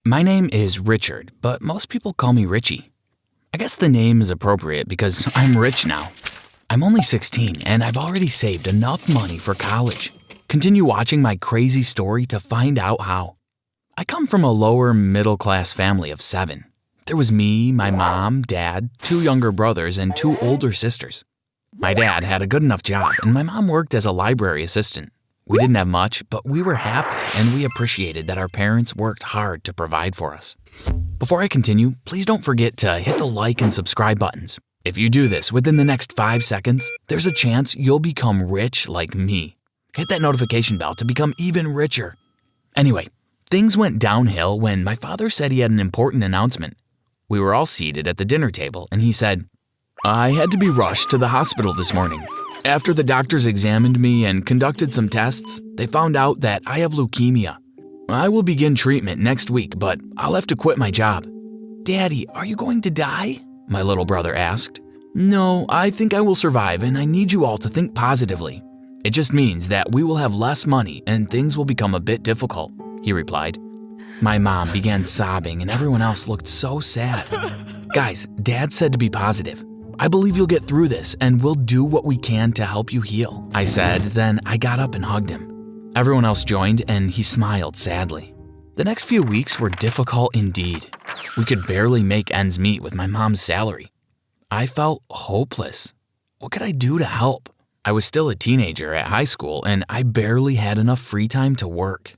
My name is Richard, but most people call me Richie. I guess the name is appropriate because I'm rich now. I'm only 16 and I've already saved enough money for college. Continue watching my crazy story to find out how. I come from a lower middle class family of 7. There was me, my mom, dad, 2 younger brothers, and 2 older sisters. My dad had a good enough job and my mom worked as a library assistant. We didn't have much, but we were happy and we appreciated that our parents worked hard to provide for us. Before I continue, please don't forget to hit the like and subscribe buttons. If you do this within the next 5 seconds, there's a chance you'll become rich like me. Hit that notification bell to become even richer. Anyway, things went downhill when my father said he had an important announcement. We were all seated at the dinner table and he said, "I had to be rushed to the hospital this morning. After the doctors examined me and conducted some tests, they found out that I have leukemia. I will begin treatment next week, but I'll have to quit my job." "Daddy, are you going to die?" my little brother asked. "No, I think I will survive and I need you all to think positively. It just means that we will have less money and things will become a bit difficult," he replied. My mom began sobbing and everyone else looked so sad. "Guys, Dad said to be positive. I believe you'll get through this and we'll do what we can to help you heal," I said, then I got up and hugged him. Everyone else joined and he smiled sadly. The next few weeks were difficult indeed. We could barely make ends meet with my mom's salary. I felt hopeless. What could I do to help? I was still a teenager at high school and I barely had enough free time to work.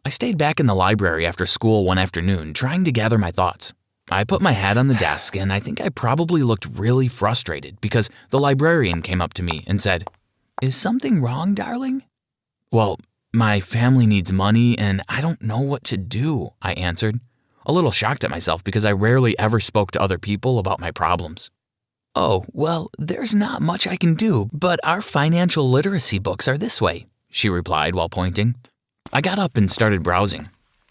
I stayed back in the library after school one afternoon trying to gather my thoughts. I put my hat on the desk and I think I probably looked really frustrated because the librarian came up to me and said, "Is something wrong, darling?" "Well, my family needs money and I don't know what to do," I answered, a little shocked at myself because I rarely ever spoke to other people about my problems. "Oh, well, there's not much I can do, but our financial literacy books are this way," she replied while pointing. I got up and started browsing.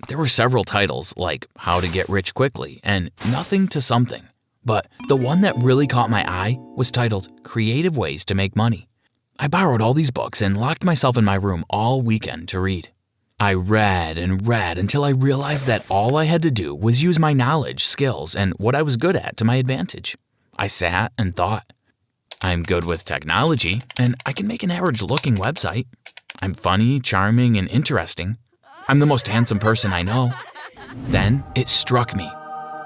There were several titles like How to Get Rich Quickly and Nothing to Something, but the one that really caught my eye was titled Creative Ways to Make Money. I borrowed all these books and locked myself in my room all weekend to read. I read and read until I realized that all I had to do was use my knowledge, skills, and what I was good at to my advantage. I sat and thought, I'm good with technology and I can make an average-looking website. I'm funny, charming, and interesting. I'm the most handsome person I know. Then it struck me.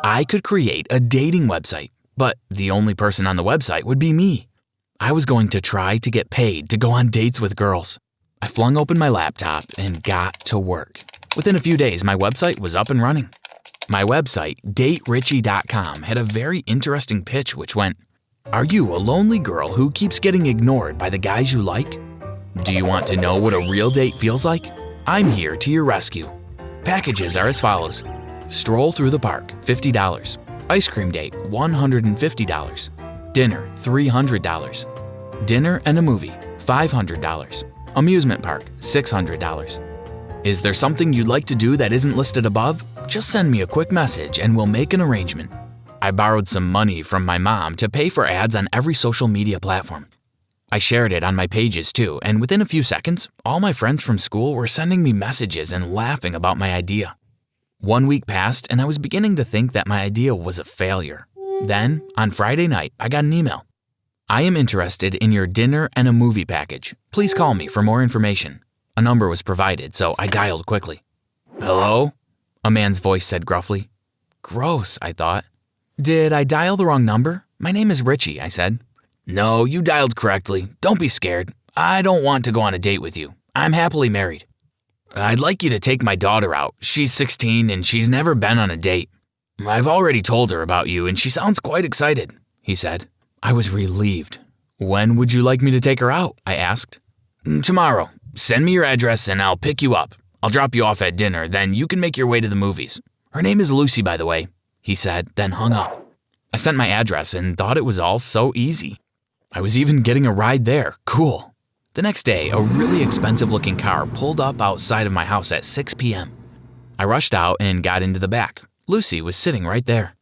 I could create a dating website, but the only person on the website would be me. I was going to try to get paid to go on dates with girls. I flung open my laptop and got to work. Within a few days, my website was up and running. My website, DateRichie.com, had a very interesting pitch which went, "Are you a lonely girl who keeps getting ignored by the guys you like? Do you want to know what a real date feels like? I'm here to your rescue. Packages are as follows. Stroll through the park, $50. Ice cream date, $150. Dinner, $300. Dinner and a movie, $500. Amusement park, $600. Is there something you'd like to do that isn't listed above? Just send me a quick message and we'll make an arrangement." I borrowed some money from my mom to pay for ads on every social media platform. I shared it on my pages too, and within a few seconds, all my friends from school were sending me messages and laughing about my idea. 1 week passed and I was beginning to think that my idea was a failure. Then, on Friday night, I got an email. "I am interested in your dinner and a movie package. Please call me for more information." A number was provided, so I dialed quickly. "Hello?" a man's voice said gruffly. Gross, I thought. "Did I dial the wrong number? My name is Richie," I said. "No, you dialed correctly. Don't be scared. I don't want to go on a date with you. I'm happily married. I'd like you to take my daughter out. She's 16 and she's never been on a date. I've already told her about you and she sounds quite excited," he said. I was relieved. "When would you like me to take her out?" I asked. "Tomorrow. Send me your address and I'll pick you up. I'll drop you off at dinner, then you can make your way to the movies. Her name is Lucy, by the way," he said, then hung up. I sent my address and thought it was all so easy. I was even getting a ride there. Cool. The next day, a really expensive-looking car pulled up outside of my house at 6 p.m. I rushed out and got into the back. Lucy was sitting right there.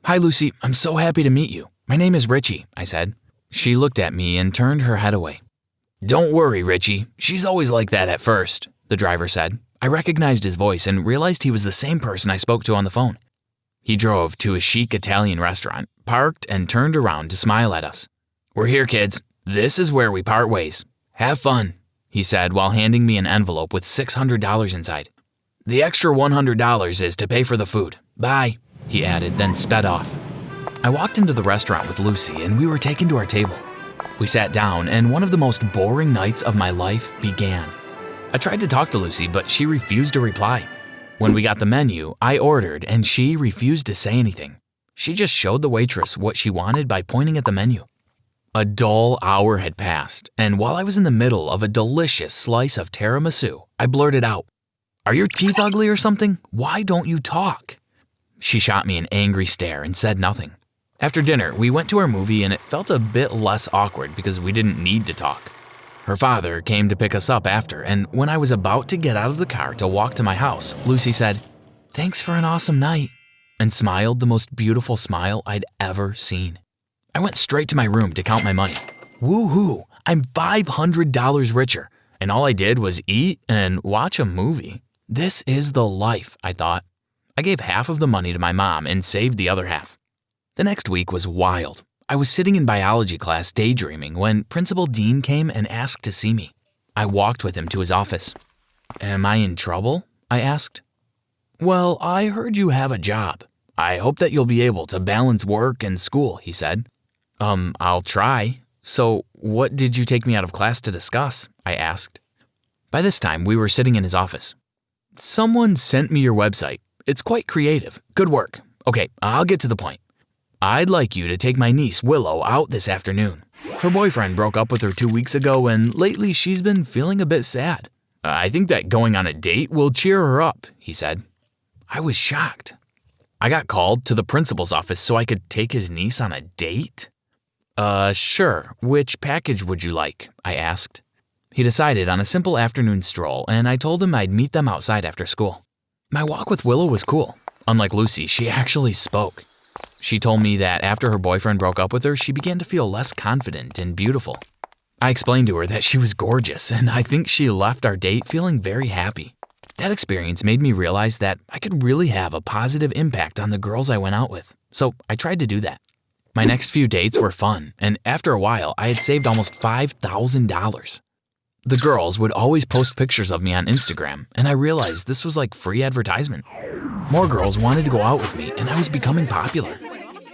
"Hi, Lucy. I'm so happy to meet you. My name is Richie," I said. She looked at me and turned her head away. "Don't worry, Richie. She's always like that at first," the driver said, I recognized his voice and realized he was the same person I spoke to on the phone. He drove to a chic Italian restaurant, parked, and turned around to smile at us. "We're here, kids. This is where we part ways. Have fun," he said while handing me an envelope with $600 inside. "The extra $100 is to pay for the food. Bye," he added, then sped off. I walked into the restaurant with Lucy and we were taken to our table. We sat down and one of the most boring nights of my life began. I tried to talk to Lucy, but she refused to reply. When we got the menu, I ordered and she refused to say anything. She just showed the waitress what she wanted by pointing at the menu. A dull hour had passed, and while I was in the middle of a delicious slice of tiramisu, I blurted out, "Are your teeth ugly or something? Why don't you talk?" She shot me an angry stare and said nothing. After dinner, we went to our movie and it felt a bit less awkward because we didn't need to talk. Her father came to pick us up after, and when I was about to get out of the car to walk to my house, Lucy said, "Thanks for an awesome night," and smiled the most beautiful smile I'd ever seen. I went straight to my room to count my money. Woohoo! I'm $500 richer, and all I did was eat and watch a movie. This is the life, I thought. I gave half of the money to my mom and saved the other half. The next week was wild. I was sitting in biology class daydreaming when Principal Dean came and asked to see me. I walked with him to his office. "Am I in trouble?" I asked. "Well, I heard you have a job. I hope that you'll be able to balance work and school," he said. I'll try. So, what did you take me out of class to discuss?" I asked. By this time, we were sitting in his office. "Someone sent me your website. It's quite creative. Good work. Okay, I'll get to the point. I'd like you to take my niece, Willow, out this afternoon. Her boyfriend broke up with her 2 weeks ago, and lately she's been feeling a bit sad. I think that going on a date will cheer her up," he said. I was shocked. I got called to the principal's office so I could take his niece on a date? Sure. Which package would you like?" I asked. He decided on a simple afternoon stroll, and I told him I'd meet them outside after school. My walk with Willow was cool. Unlike Lucy, she actually spoke. She told me that after her boyfriend broke up with her, she began to feel less confident and beautiful. I explained to her that she was gorgeous, and I think she left our date feeling very happy. That experience made me realize that I could really have a positive impact on the girls I went out with, so I tried to do that. My next few dates were fun, and after a while, I had saved almost $5,000. The girls would always post pictures of me on Instagram, and I realized this was like free advertisement. More girls wanted to go out with me, and I was becoming popular.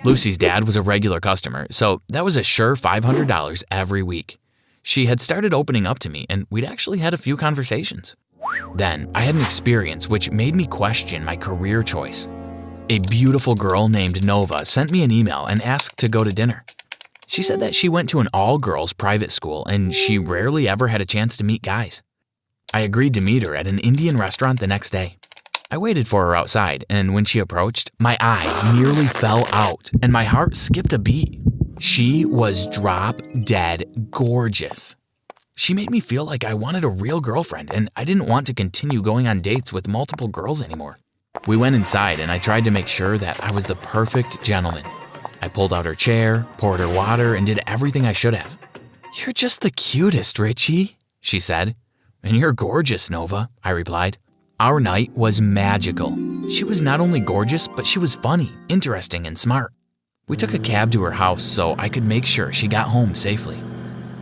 Lucy's dad was a regular customer, so that was a sure $500 every week. She had started opening up to me, and we'd actually had a few conversations. Then, I had an experience which made me question my career choice. A beautiful girl named Nova sent me an email and asked to go to dinner. She said that she went to an all-girls private school and she rarely ever had a chance to meet guys. I agreed to meet her at an Indian restaurant the next day. I waited for her outside, and when she approached, my eyes nearly fell out and my heart skipped a beat. She was drop-dead gorgeous. She made me feel like I wanted a real girlfriend, and I didn't want to continue going on dates with multiple girls anymore. We went inside, and I tried to make sure that I was the perfect gentleman. I pulled out her chair, poured her water, and did everything I should have. "You're just the cutest, Richie," she said. "And you're gorgeous, Nova," I replied. Our night was magical. She was not only gorgeous, but she was funny, interesting, and smart. We took a cab to her house so I could make sure she got home safely.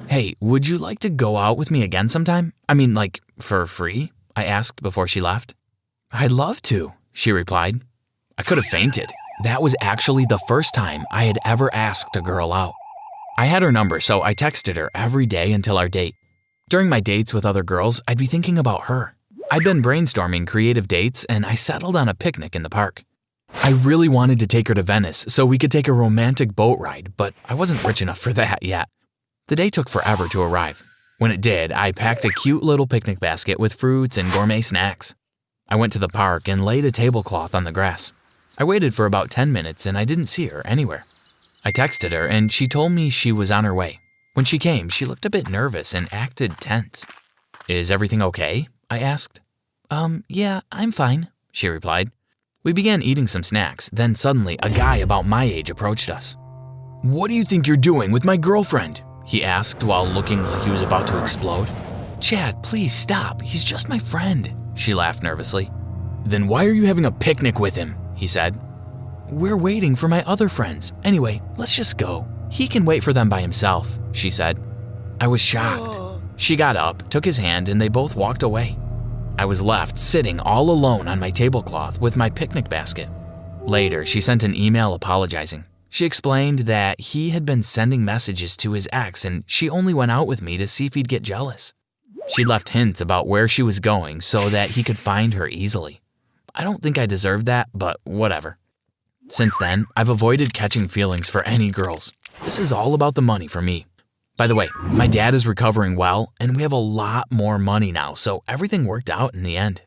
"Hey, would you like to go out with me again sometime? I mean, like, for free?" I asked before she left. "I'd love to," she replied. I could have fainted. That was actually the first time I had ever asked a girl out. I had her number, so I texted her every day until our date. During my dates with other girls, I'd be thinking about her. I'd been brainstorming creative dates, and I settled on a picnic in the park. I really wanted to take her to Venice so we could take a romantic boat ride, but I wasn't rich enough for that yet. The day took forever to arrive. When it did, I packed a cute little picnic basket with fruits and gourmet snacks. I went to the park and laid a tablecloth on the grass. I waited for about 10 minutes and I didn't see her anywhere. I texted her and she told me she was on her way. When she came, she looked a bit nervous and acted tense. "Is everything okay?" I asked. Yeah, I'm fine," she replied. We began eating some snacks, then suddenly a guy about my age approached us. "What do you think you're doing with my girlfriend?" he asked while looking like he was about to explode. "Chad, please stop. He's just my friend," She laughed nervously. Then why are you having a picnic with him? He said. We're waiting for my other friends. Anyway, let's just go. He can wait for them by himself, she said. I was shocked. She got up, took his hand, and they both walked away. I was left sitting all alone on my tablecloth with my picnic basket. Later, she sent an email apologizing. She explained that he had been sending messages to his ex and she only went out with me to see if he'd get jealous. She'd left hints about where she was going so that he could find her easily. I don't think I deserved that, but whatever. Since then, I've avoided catching feelings for any girls. This is all about the money for me. By the way, my dad is recovering well and we have a lot more money now, so everything worked out in the end.